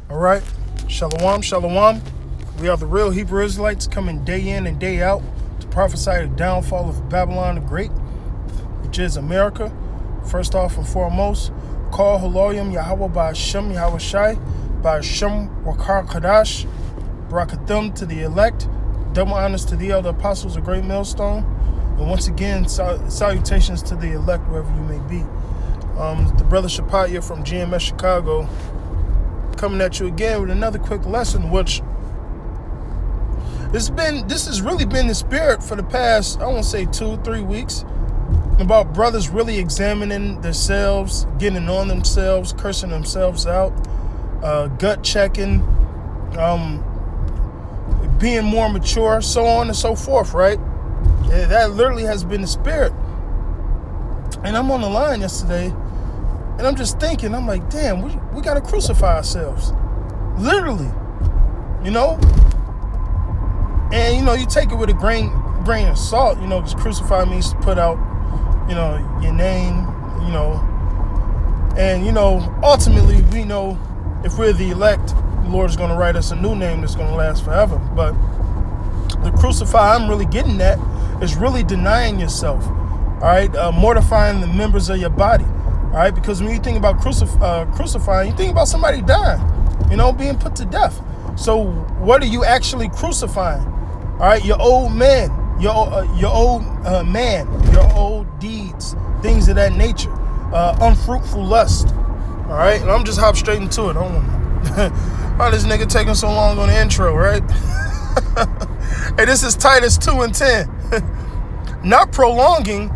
All right. Shalom, shalom. We are the real Hebrew Israelites coming day in and day out to prophesy the downfall of Babylon the Great, which is America. First off and foremost, call Haloyim Yahawah by Hashem Yahawashi, by Hashem Wakar Kadash, Barakathim to the elect, double honors to the elder apostles, a great millstone, and once again, salutations to the elect wherever you may be. The brother Shapatya from GMS Chicago, coming at you again with another quick lesson, which this has really been the spirit for the past, I won't say 2-3 weeks, about brothers really examining themselves, getting on themselves, cursing themselves out, gut checking, being more mature, so on and so forth, right? That literally has been the spirit. And I'm on the line yesterday, and I'm just thinking, I'm like, damn, we got to crucify ourselves. Literally, you know? And, you know, you take it with a grain of salt, you know, because crucify means to put out, you know, your name, you know. And, you know, ultimately, we know if we're the elect, the Lord is going to write us a new name that's going to last forever. But the crucify I'm really getting at is really denying yourself, all right? Mortifying the members of your body. All right, because when you think about crucifying, you think about somebody dying, you know, being put to death. So what are you actually crucifying? All right, your old man, your old man, your old deeds, things of that nature, unfruitful lust. All right, and I'm just hop straight into it. Why this nigga taking so long on the intro, right? Hey, this is Titus 2:10. Not prolonging,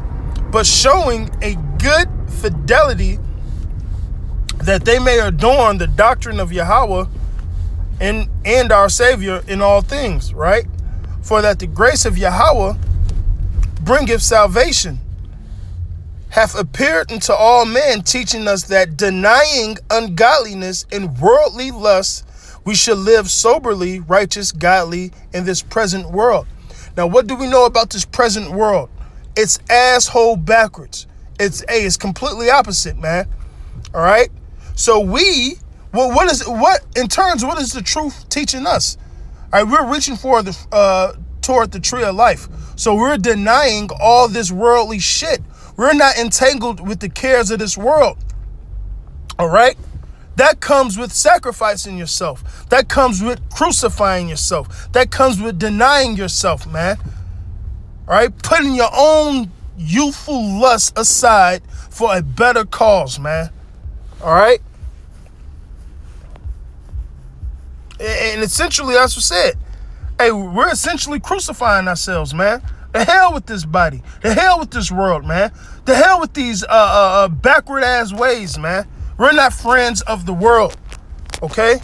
but showing a good fidelity, that they may adorn the doctrine of Yahawah and our Savior in all things, right? For that the grace of Yahawah bringeth salvation, hath appeared unto all men, teaching us that denying ungodliness and worldly lusts, we should live soberly, righteous, godly in this present world. Now, what do we know about this present world? It's asshole backwards. It's completely opposite, man. All right. So what is the truth teaching us? All right, we're reaching for toward the tree of life. So we're denying all this worldly shit. We're not entangled with the cares of this world. All right. That comes with sacrificing yourself. That comes with crucifying yourself. That comes with denying yourself, man. All right, putting your own youthful lust aside for a better cause, man. All right. And essentially, that's what I said. Hey, we're essentially crucifying ourselves, man. The hell with this body. The hell with this world, man. The hell with these backward ass ways, man. We're not friends of the world. Okay.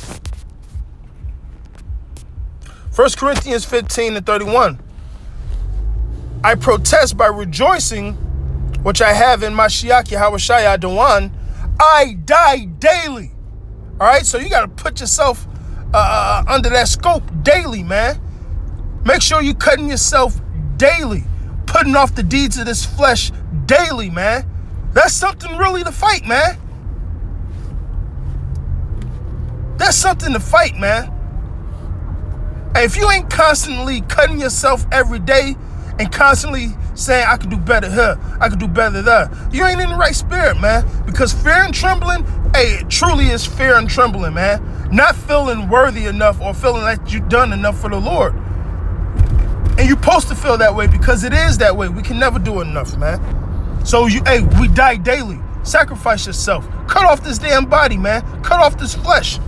1 Corinthians 15:31. I protest by rejoicing, which I have in Mashiach Yahawashi Adawan, I die daily. All right, so you got to put yourself under that scope daily, man. Make sure you're cutting yourself daily, putting off the deeds of this flesh daily, man. That's something really to fight, man. That's something to fight, man. And if you ain't constantly cutting yourself every day, and constantly saying, I could do better here, I could do better there, you ain't in the right spirit, man. Because fear and trembling, hey, it truly is fear and trembling, man. Not feeling worthy enough or feeling like you've done enough for the Lord. And you're supposed to feel that way because it is that way. We can never do enough, man. So, we die daily. Sacrifice yourself. Cut off this damn body, man. Cut off this flesh.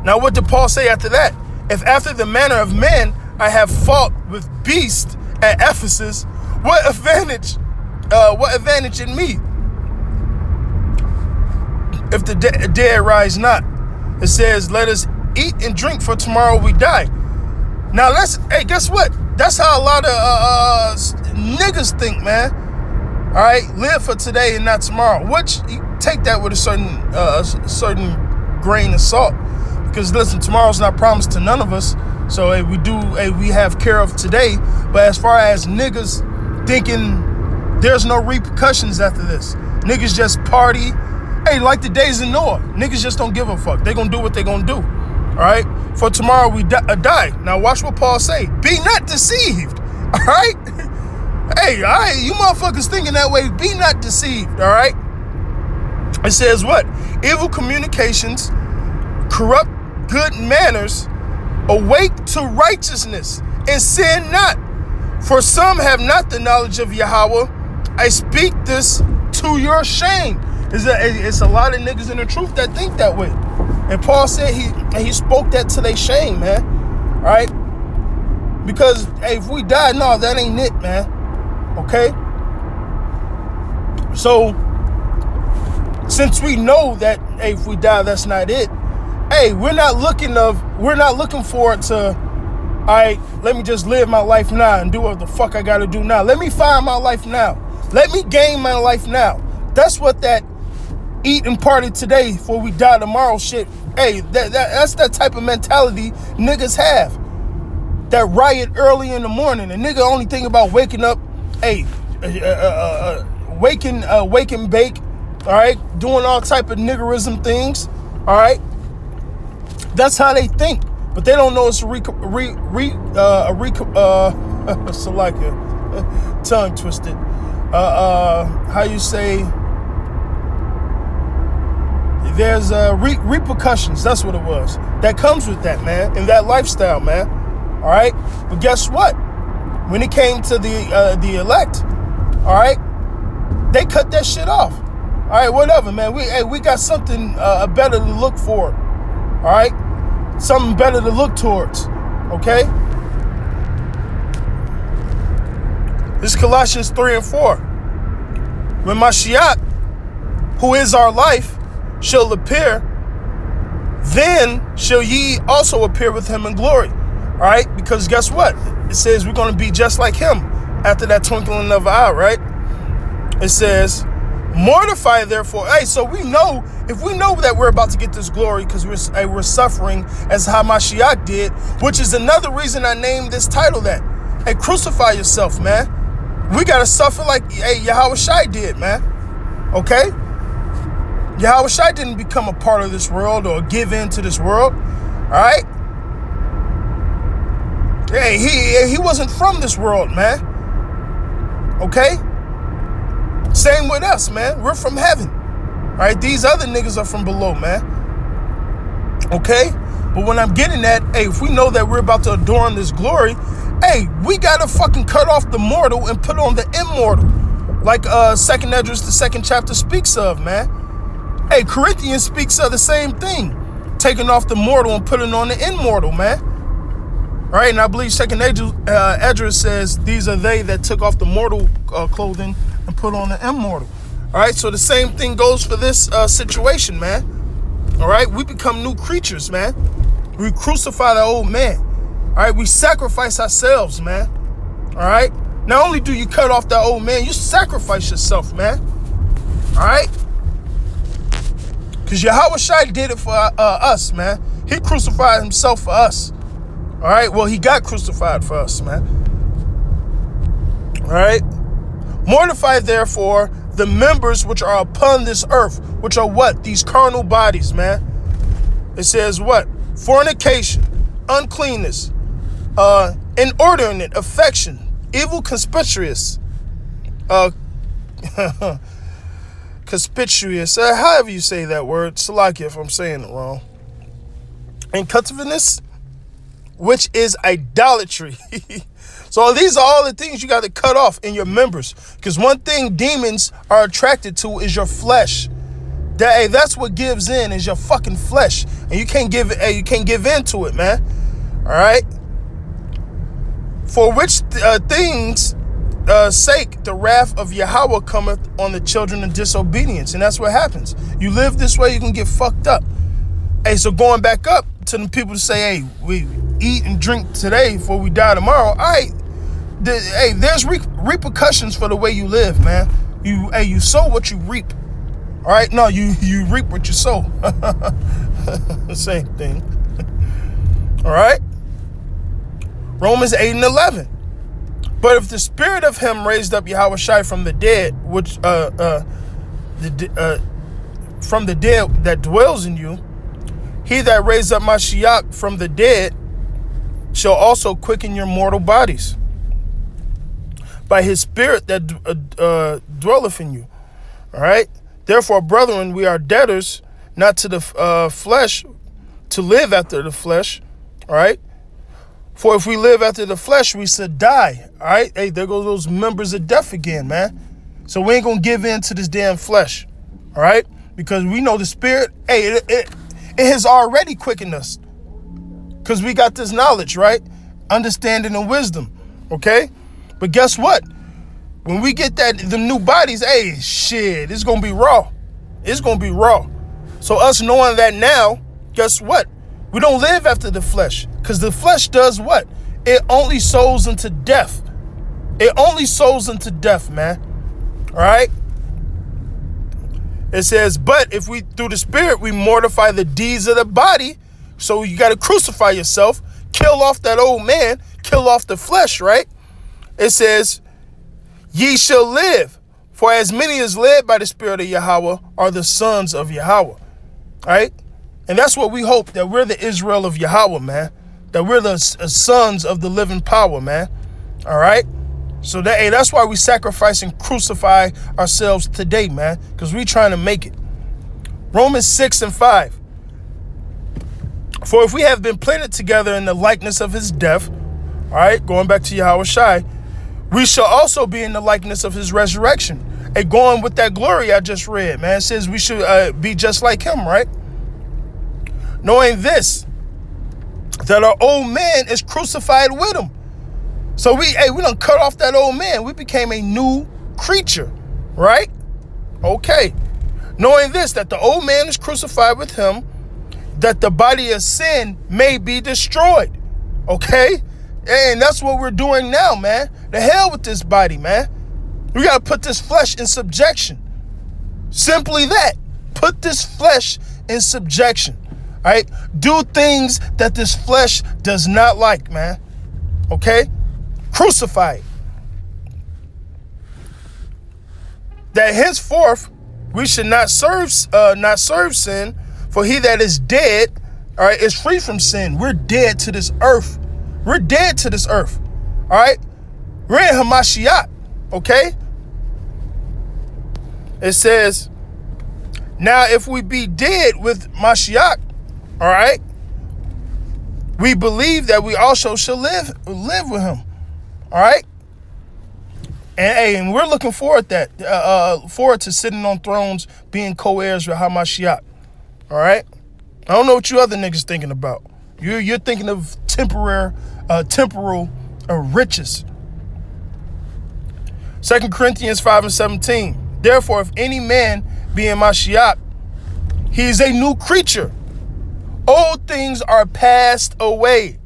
Now, what did Paul say after that? If after the manner of men, I have fought with beasts at Ephesus, what advantage in me? If the dead rise not, it says, let us eat and drink, for tomorrow we die. Now hey, guess what? That's how a lot of niggas think, man. All right, live for today and not tomorrow. Which you take that with a certain grain of salt, because listen, tomorrow's not promised to none of us. So we have care of today. But as far as niggas thinking there's no repercussions after this, niggas just party, Hey, like the days of Noah, niggas just don't give a fuck. They gonna do what they gonna do. All right? For tomorrow we die. Now watch what Paul say. Be not deceived. All right? Hey, all right, you motherfuckers thinking that way, be not deceived. All right? It says what? Evil communications, corrupt good manners, awake to righteousness, and sin not. For some have not the knowledge of Yahawah. I speak this to your shame. It's a lot of niggas in the truth that think that way. And Paul said he spoke that to their shame, man. All right? Because, hey, if we die, no, that ain't it, man. Okay? So, since we know that, hey, if we die, that's not it. Hey, we're not looking forward to, all right, let me just live my life now and do what the fuck I gotta do now. Let me find my life now. Let me gain my life now. That's what that eat and party today before we die tomorrow shit. Hey, that's that type of mentality niggas have. That riot early in the morning. A nigga only think about waking up, hey, wake and bake, all right, doing all type of niggerism things, all right. That's how they think, but they don't know it's tongue twisted. How you say? There's repercussions. That's what it was. That comes with that, man, and that lifestyle, man. All right. But guess what? When it came to the elect, all right, they cut that shit off. All right, whatever, man. We got something better to look for. All right, something better to look towards. Okay. This is Colossians 3 and 4. When Mashiach, who is our life, shall appear, then shall ye also appear with him in glory. All right, because guess what? It says we're going to be just like him after that twinkling of an eye, right? It says, mortify therefore. Hey, so we know, if we know that we're about to get this glory because we're suffering as how Mashiach did, which is another reason I named this title that. Hey, crucify yourself, man. We got to suffer like, hey, Yahawashi did, man. Okay? Yahawashi didn't become a part of this world or give in to this world. All right? Hey, he wasn't from this world, man. Okay? Same with us, man. We're from heaven. All right? These other niggas are from below, man. Okay? But when I'm getting at, hey, if we know that we're about to adorn this glory, hey, we got to fucking cut off the mortal and put on the immortal. Like 2nd Esdras, the 2nd chapter speaks of, man. Hey, Corinthians speaks of the same thing. Taking off the mortal and putting on the immortal, man. All right, and I believe 2nd Esdras says, these are they that took off the mortal clothing and put on the immortal. All right, so the same thing goes for this situation, man. All right, we become new creatures, man. We crucify the old man. All right, we sacrifice ourselves, man. All right, not only do you cut off that old man, you sacrifice yourself, man. All right, because Yahawashi did it for us, man. He crucified himself for us. All right, well, he got crucified for us, man. All right, mortify therefore the members which are upon this earth, which are what? These carnal bodies, man. It says what? Fornication, uncleanness, inordinate affection, evil conspicuous, conspicuous, however you say that word, Salakia if I'm saying it wrong, and covetousness, which is idolatry. So these are all the things you got to cut off in your members, because one thing demons are attracted to is your flesh. That's what gives in, is your fucking flesh, and you can't give in to it, man. All right. For which things sake the wrath of Yahawah cometh on the children of disobedience, and that's what happens. You live this way, you can get fucked up. Hey, so going back up to the people to say, hey, we eat and drink today before we die tomorrow. All right. Hey, there's repercussions for the way you live, man. You sow what you reap. All right, no, you reap what you sow. Same thing. All right. Romans 8 and 11. But if the spirit of him raised up Yahawashi from the dead, which from the dead that dwells in you, he that raised up Mashiach from the dead shall also quicken your mortal bodies by his spirit that dwelleth in you. All right. Therefore, brethren, we are debtors not to the flesh to live after the flesh. All right. For if we live after the flesh, we should die. All right. Hey, there goes those members of death again, man. So we ain't going to give in to this damn flesh. All right. Because we know the spirit, hey, it has already quickened us. Because we got this knowledge, right? Understanding and wisdom. Okay. But guess what? When we get the new bodies, hey, shit, it's going to be raw. It's going to be raw. So us knowing that now, guess what? We don't live after the flesh. Because the flesh does what? It only sows into death. It only sows into death, man. All right? It says, but if we, through the spirit, we mortify the deeds of the body. So you got to crucify yourself. Kill off that old man. Kill off the flesh, right? It says, ye shall live, for as many as led by the Spirit of Yahawah are the sons of Yahawah. All right? And that's what we hope, that we're the Israel of Yahawah, man. That we're the sons of the living power, man. All right? So that's why we sacrifice and crucify ourselves today, man. Because we're trying to make it. Romans 6:5. For if we have been planted together in the likeness of his death, all right, going back to Yahawashi, we shall also be in the likeness of his resurrection. And going with that glory I just read, man, it says we should be just like him, right? Knowing this, that our old man is crucified with him. So we done cut off that old man. We became a new creature, right? Okay. Knowing this, that the old man is crucified with him, that the body of sin may be destroyed. Okay? And that's what we're doing now, man. The hell with this body, man. We got to put this flesh in subjection. Simply that. Put this flesh in subjection. All right? Do things that this flesh does not like, man. Okay? Crucify it. That henceforth we should not serve sin, for he that is dead, all right, is free from sin. We're dead to this earth. We're dead to this earth. All right? We're in Hamashiach. Okay? It says, now if we be dead with Mashiach, all right, we believe that we also shall live with him. All right? And we're looking forward to sitting on thrones, being co-heirs with Hamashiach. All right? I don't know what you other niggas thinking about. You're thinking of temporal riches. 2 Corinthians 5:17. Therefore, if any man be in Mashiach, he is a new creature. Old things are passed away.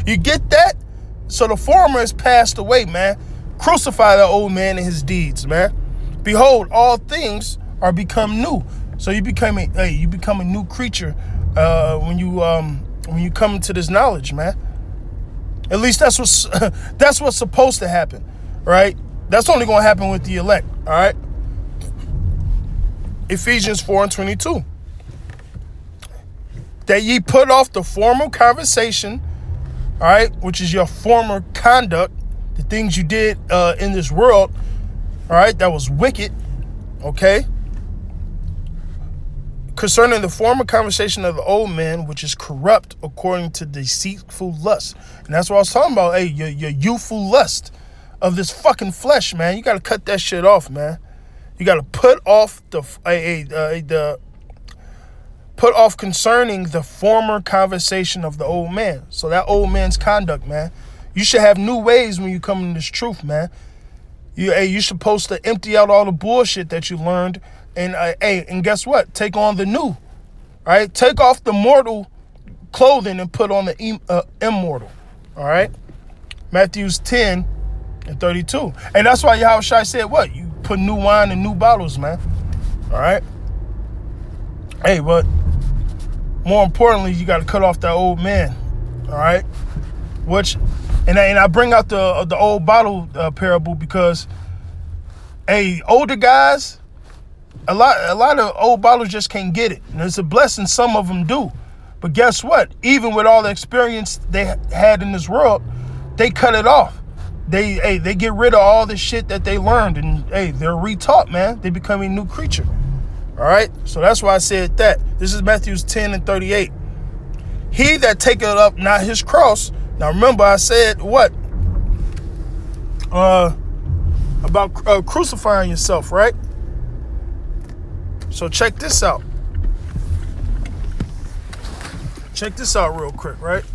You get that? So the former is passed away, man. Crucify the old man and his deeds, man. Behold, all things are become new. So you become a new creature when you come into this knowledge, man. At least that's what's supposed to happen, right? That's only going to happen with the elect, all right? Ephesians 4:22. That ye put off the former conversation, all right, which is your former conduct, the things you did in this world, all right, that was wicked, okay? Concerning the former conversation of the old man, which is corrupt according to deceitful lust. And that's what I was talking about. Hey, your youthful lust of this fucking flesh, man. You got to cut that shit off, man. You got to put off put off concerning the former conversation of the old man. So that old man's conduct, man. You should have new ways when you come in this truth, man. You're supposed to empty out all the bullshit that you learned. And guess what? Take on the new, all right? Take off the mortal clothing and put on the immortal, all right? Matthew 10:32. And that's why Yahawashi said what? You put new wine in new bottles, man, all right? Hey, but more importantly, you got to cut off that old man, all right? And I bring out the old bottle parable because, hey, older guys, A lot of old bottles just can't get it. And it's a blessing some of them do. But guess what? Even with all the experience they had in this world, they cut it off. They get rid of all the shit that they learned, and they're retaught, man. They become a new creature. All right? So that's why I said that. This is Matthew 10:38. He that taketh up not his cross. Now remember I said what? About crucifying yourself, right? So check this out. Check this out real quick, right?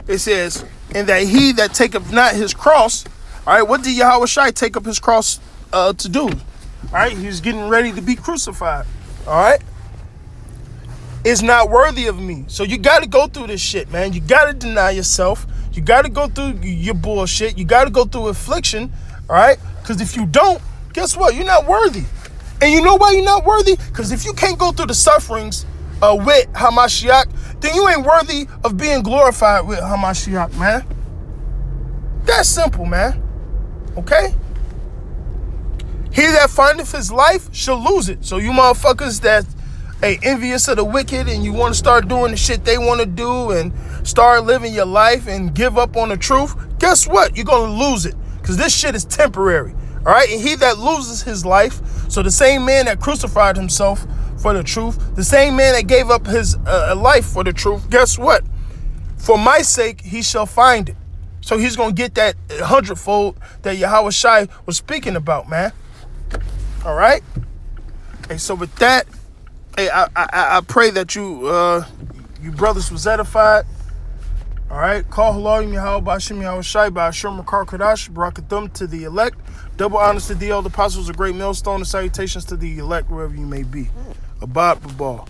It says, and that he that taketh not his cross, all right, what did Yahawashi take up his cross to do? All right, he was getting ready to be crucified, all right? Is not worthy of me. So you got to go through this shit, man. You got to deny yourself. You got to go through your bullshit. You got to go through affliction, all right? Because if you don't, guess what? You're not worthy. And you know why you're not worthy? Because if you can't go through the sufferings with Hamashiach, then you ain't worthy of being glorified with Hamashiach, man. That's simple, man. Okay? He that findeth his life shall lose it. So you motherfuckers that envious of the wicked and you want to start doing the shit they want to do and start living your life and give up on the truth, guess what? You're going to lose it. Because this shit is temporary. All right? And he that loses his life, so the same man that crucified himself for the truth, the same man that gave up his life for the truth, guess what? For my sake, he shall find it. So he's going to get that 100-fold that Yahawashi was speaking about, man. All right? Hey, so with that, hey, I pray that you brothers was edified. All right? Call Halayim Yahawah B'Hashem Yahawashi B'Hashem Makar Kadash Barakathum to the elect. Double honors to the elder apostles, a great millstone, and salutations to the elect wherever you may be. Abad Babal.